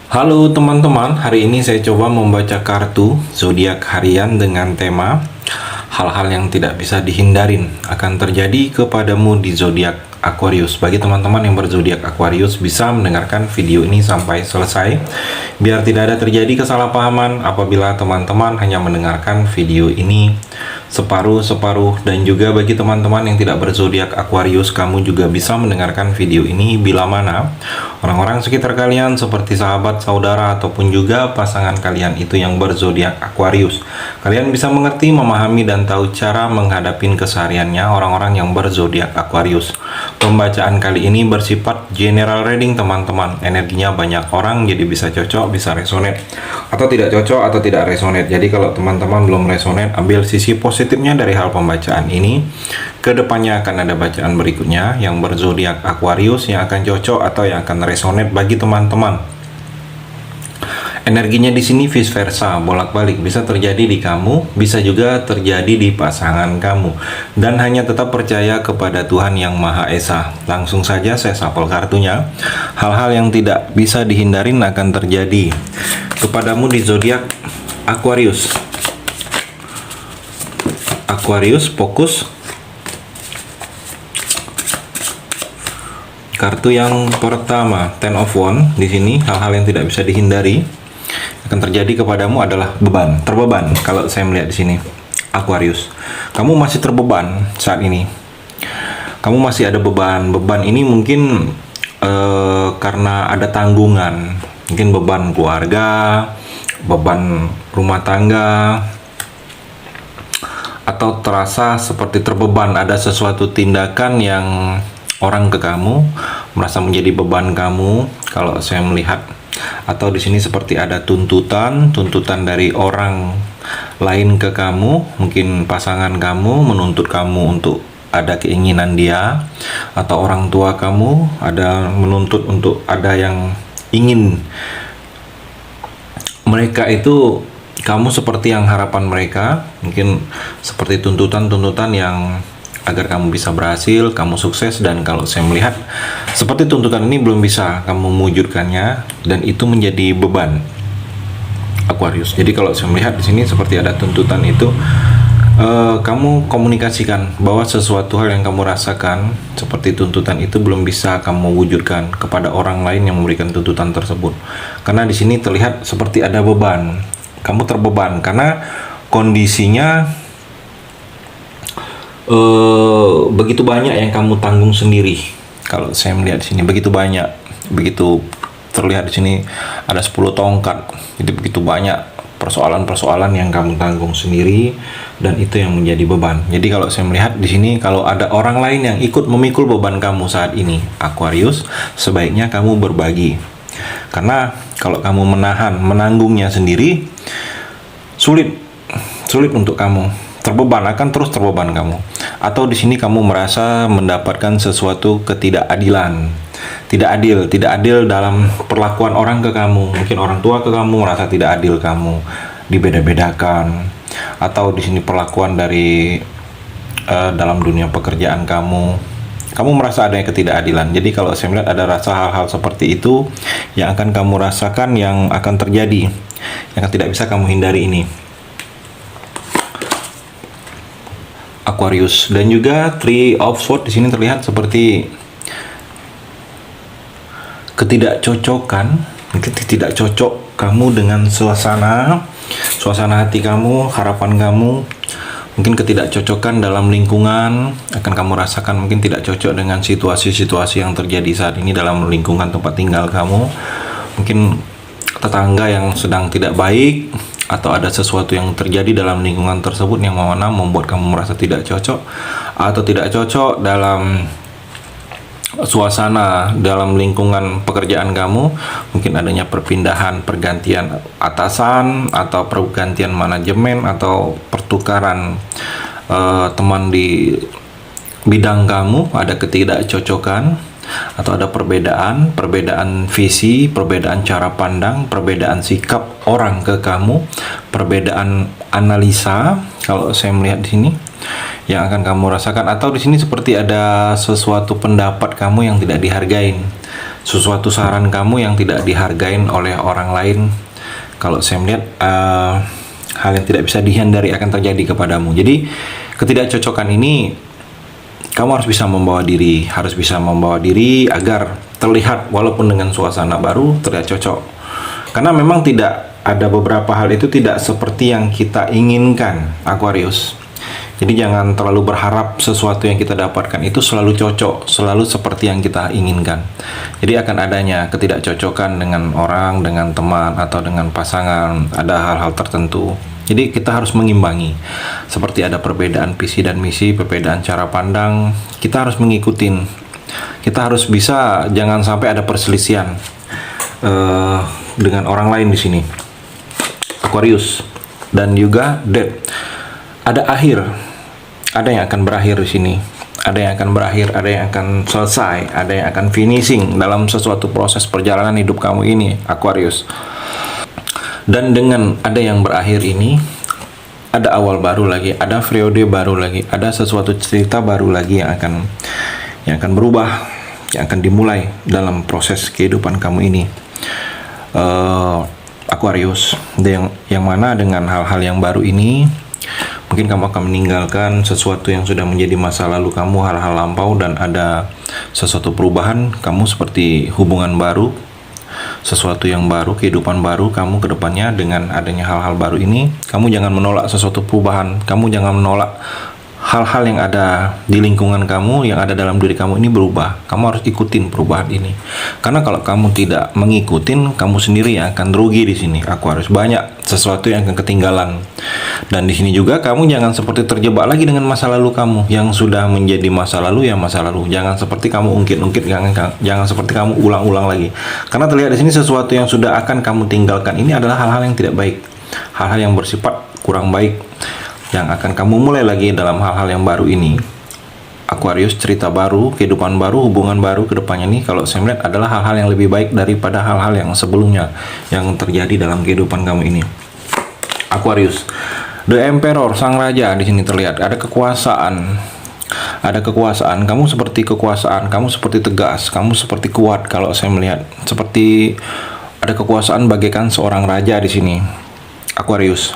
Halo teman-teman, hari ini saya coba membaca kartu zodiak harian dengan tema hal-hal yang tidak bisa dihindarin akan terjadi kepadamu di zodiak Aquarius. Bagi teman-teman yang berzodiak Aquarius bisa mendengarkan video ini sampai selesai biar tidak ada terjadi kesalahpahaman apabila teman-teman hanya mendengarkan video ini separuh-separuh. Dan juga bagi teman-teman yang tidak berzodiak Aquarius, kamu juga bisa mendengarkan video ini bila mana orang-orang sekitar kalian seperti sahabat, saudara, ataupun juga pasangan kalian itu yang berzodiak Aquarius. Kalian bisa mengerti, memahami, dan tahu cara menghadapi kesehariannya orang-orang yang berzodiak Aquarius. Pembacaan kali ini bersifat general reading teman-teman. Energinya banyak orang, jadi bisa cocok, bisa resonate, atau tidak cocok, atau tidak resonate. Jadi kalau teman-teman belum resonate, ambil sisi positifnya dari hal pembacaan ini. Kedepannya akan ada bacaan berikutnya yang berzodiak Aquarius yang akan cocok atau yang akan resonate bagi teman-teman. Energinya di sini vice versa, bolak-balik, bisa terjadi di kamu, bisa juga terjadi di pasangan kamu. Dan hanya tetap percaya kepada Tuhan Yang Maha Esa. Langsung saja saya shuffle kartunya. Hal-hal yang tidak bisa dihindarin akan terjadi kepadamu di zodiak Aquarius. Aquarius, fokus. Kartu yang pertama, Ten of Wands. Di sini hal-hal yang tidak bisa dihindari akan terjadi kepadamu adalah beban, terbeban. Kalau saya melihat di sini, Aquarius, kamu masih terbeban saat ini. Kamu masih ada beban. Beban ini mungkin karena ada tanggungan, mungkin beban keluarga, beban rumah tangga, atau terasa seperti terbeban. Ada sesuatu tindakan yang orang ke kamu merasa menjadi beban kamu kalau saya melihat, atau di sini seperti ada tuntutan dari orang lain ke kamu, mungkin pasangan kamu menuntut kamu untuk ada keinginan dia, atau orang tua kamu ada menuntut untuk ada yang ingin mereka itu kamu seperti yang harapan mereka, mungkin seperti tuntutan yang agar kamu bisa berhasil, kamu sukses. Dan kalau saya melihat seperti tuntutan ini belum bisa kamu mewujudkannya, dan itu menjadi beban Aquarius. Jadi kalau saya melihat di sini seperti ada tuntutan itu, kamu komunikasikan bahwa sesuatu hal yang kamu rasakan seperti tuntutan itu belum bisa kamu wujudkan kepada orang lain yang memberikan tuntutan tersebut. Karena di sini terlihat seperti ada beban. Kamu terbeban karena kondisinya begitu banyak yang kamu tanggung sendiri. Kalau saya melihat di sini begitu banyak, begitu terlihat di sini ada 10 tongkat. Jadi begitu banyak persoalan-persoalan yang kamu tanggung sendiri, dan itu yang menjadi beban. Jadi kalau saya melihat di sini, kalau ada orang lain yang ikut memikul beban kamu saat ini, Aquarius, sebaiknya kamu berbagi. Karena kalau kamu menanggungnya sendiri, sulit untuk kamu. Terbeban, akan terus terbeban kamu. Atau di sini kamu merasa mendapatkan sesuatu ketidakadilan, tidak adil dalam perlakuan orang ke kamu. Mungkin orang tua ke kamu merasa tidak adil, kamu dibeda-bedakan. Atau di sini perlakuan dari dalam dunia pekerjaan kamu merasa adanya ketidakadilan. Jadi kalau saya melihat ada rasa hal-hal seperti itu yang akan kamu rasakan, yang akan terjadi, yang tidak bisa kamu hindari ini, Aquarius. Dan juga Three of Swords di sini terlihat seperti ketidakcocokan, mungkin tidak cocok kamu dengan suasana hati kamu, harapan kamu, mungkin ketidakcocokan dalam lingkungan akan kamu rasakan, mungkin tidak cocok dengan situasi-situasi yang terjadi saat ini dalam lingkungan tempat tinggal kamu, mungkin tetangga yang sedang tidak baik, atau ada sesuatu yang terjadi dalam lingkungan tersebut yang mana membuat kamu merasa tidak cocok, atau tidak cocok dalam suasana dalam lingkungan pekerjaan kamu. Mungkin adanya pergantian atasan, atau pergantian manajemen, atau pertukaran teman di bidang kamu, ada ketidakcocokan, atau ada perbedaan visi, perbedaan cara pandang, perbedaan sikap orang ke kamu, perbedaan analisa. Kalau saya melihat di sini yang akan kamu rasakan, atau di sini seperti ada sesuatu pendapat kamu yang tidak dihargain, sesuatu saran kamu yang tidak dihargain oleh orang lain. Kalau saya melihat hal yang tidak bisa dihindari akan terjadi kepadamu. Jadi ketidakcocokan ini kamu harus bisa membawa diri agar terlihat walaupun dengan suasana baru terlihat cocok. Karena memang tidak ada beberapa hal itu tidak seperti yang kita inginkan, Aquarius. Jadi jangan terlalu berharap sesuatu yang kita dapatkan itu selalu cocok, selalu seperti yang kita inginkan. Jadi akan adanya ketidakcocokan dengan orang, dengan teman, atau dengan pasangan, ada hal-hal tertentu. Jadi kita harus mengimbangi. Seperti ada perbedaan visi dan misi, perbedaan cara pandang, kita harus mengikutin. Kita harus bisa, jangan sampai ada perselisihan dengan orang lain di sini, Aquarius. Dan juga Death. Ada akhir. Ada yang akan berakhir di sini. Ada yang akan berakhir, ada yang akan selesai, ada yang akan finishing dalam sesuatu proses perjalanan hidup kamu ini, Aquarius. Dan dengan ada yang berakhir ini, ada awal baru lagi, ada periode baru lagi, ada sesuatu cerita baru lagi yang akan berubah, yang akan dimulai dalam proses kehidupan kamu ini, Aquarius. Yang mana dengan hal-hal yang baru ini, mungkin kamu akan meninggalkan sesuatu yang sudah menjadi masa lalu kamu, hal-hal lampau, dan ada sesuatu perubahan kamu seperti hubungan baru, sesuatu yang baru, kehidupan baru kamu ke depannya. Dengan adanya hal-hal baru ini, kamu jangan menolak sesuatu perubahan, kamu jangan menolak hal-hal yang ada di lingkungan kamu, yang ada dalam diri kamu ini berubah. Kamu harus ikutin perubahan ini. Karena kalau kamu tidak mengikutin, kamu sendiri yang akan rugi di sini, Aquarius. Banyak sesuatu yang akan ketinggalan. Dan di sini juga kamu jangan seperti terjebak lagi dengan masa lalu kamu yang sudah menjadi masa lalu, ya masa lalu. Jangan seperti kamu ungkit-ungkit, jangan seperti kamu ulang-ulang lagi. Karena terlihat di sini sesuatu yang sudah akan kamu tinggalkan ini adalah hal-hal yang tidak baik, hal-hal yang bersifat kurang baik, yang akan kamu mulai lagi dalam hal-hal yang baru ini, Aquarius. Cerita baru, kehidupan baru, hubungan baru ke depannya nih, kalau saya melihat adalah hal-hal yang lebih baik daripada hal-hal yang sebelumnya yang terjadi dalam kehidupan kamu ini, Aquarius. The Emperor, sang raja di sini terlihat ada kekuasaan. Ada kekuasaan, kamu seperti kekuasaan, kamu seperti tegas, kamu seperti kuat. Kalau saya melihat seperti ada kekuasaan bagaikan seorang raja di sini, Aquarius.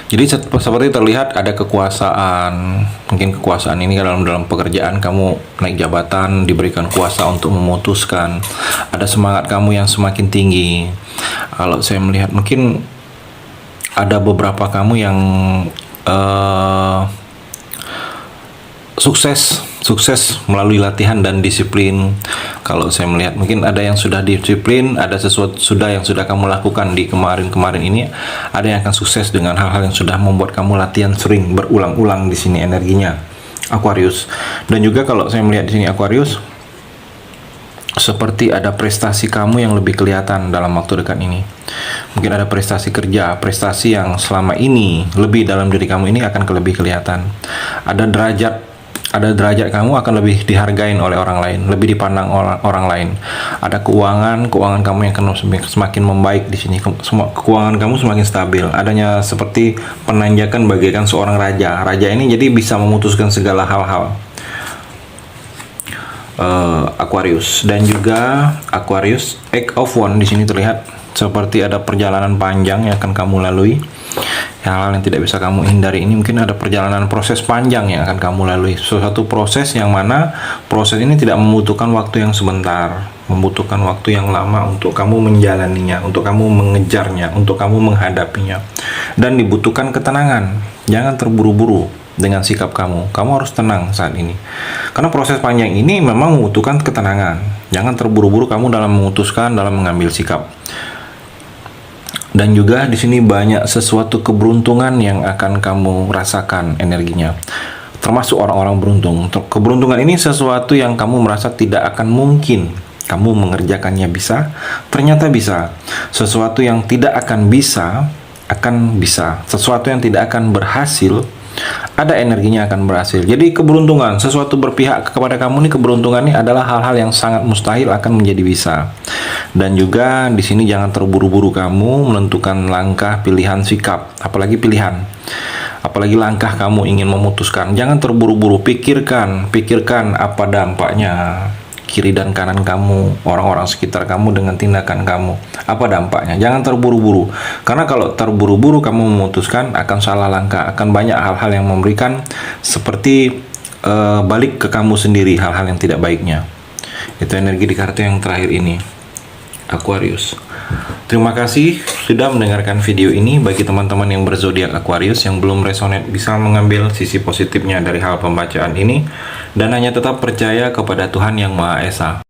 Jadi seperti terlihat ada kekuasaan. Mungkin kekuasaan ini dalam pekerjaan kamu naik jabatan, diberikan kuasa untuk memutuskan. Ada semangat kamu yang semakin tinggi. Kalau saya melihat mungkin ada beberapa kamu yang sukses melalui latihan dan disiplin. Kalau saya melihat mungkin ada yang sudah disiplin, ada sesuatu yang sudah kamu lakukan di kemarin ini, ada yang akan sukses dengan hal-hal yang sudah membuat kamu latihan sering berulang-ulang di sini energinya, Aquarius. Dan juga kalau saya melihat di sini, Aquarius, seperti ada prestasi kamu yang lebih kelihatan dalam waktu dekat ini. Mungkin ada prestasi kerja, prestasi yang selama ini lebih dalam diri kamu ini akan lebih kelihatan. Ada derajat kamu akan lebih dihargain oleh orang lain, lebih dipandang orang lain. Ada keuangan kamu yang akan semakin membaik di sini. Keuangan kamu semakin stabil. Adanya seperti penanjakan bagaikan seorang raja. Raja ini jadi bisa memutuskan segala hal-hal, Aquarius. Dan juga Aquarius, Eight of Wands di sini terlihat seperti ada perjalanan panjang yang akan kamu lalui. Hal-hal yang tidak bisa kamu hindari ini, mungkin ada perjalanan proses panjang yang akan kamu lalui. Suatu proses yang mana proses ini tidak membutuhkan waktu yang sebentar, membutuhkan waktu yang lama untuk kamu menjalaninya, untuk kamu mengejarnya, untuk kamu menghadapinya. Dan dibutuhkan ketenangan. Jangan terburu-buru dengan sikap kamu. Kamu harus tenang saat ini. Karena proses panjang ini memang membutuhkan ketenangan. Jangan terburu-buru kamu dalam memutuskan, dalam mengambil sikap. Dan juga di sini banyak sesuatu keberuntungan yang akan kamu rasakan energinya. Termasuk orang-orang beruntung. Keberuntungan ini sesuatu yang kamu merasa tidak akan mungkin kamu mengerjakannya bisa, ternyata bisa. Sesuatu yang tidak akan bisa, akan bisa. Sesuatu yang tidak akan berhasil, ada energinya akan berhasil. Jadi keberuntungan, sesuatu berpihak kepada kamu nih, keberuntungan ini adalah hal-hal yang sangat mustahil akan menjadi bisa. Dan juga di sini jangan terburu-buru kamu menentukan langkah, pilihan, sikap, apalagi pilihan. Apalagi langkah kamu ingin memutuskan. Jangan terburu-buru, pikirkan apa dampaknya. kiri dan kanan kamu, orang-orang sekitar kamu dengan tindakan kamu. Apa dampaknya? Jangan terburu-buru. Karena kalau terburu-buru kamu memutuskan, akan salah langkah, akan banyak hal-hal yang memberikan seperti balik ke kamu sendiri, hal-hal yang tidak baiknya. Itu energi di kartu yang terakhir ini, Aquarius. Terima kasih sudah mendengarkan video ini. Bagi teman-teman yang berzodiak Aquarius yang belum resonate, bisa mengambil sisi positifnya dari hal pembacaan ini dan hanya tetap percaya kepada Tuhan Yang Maha Esa.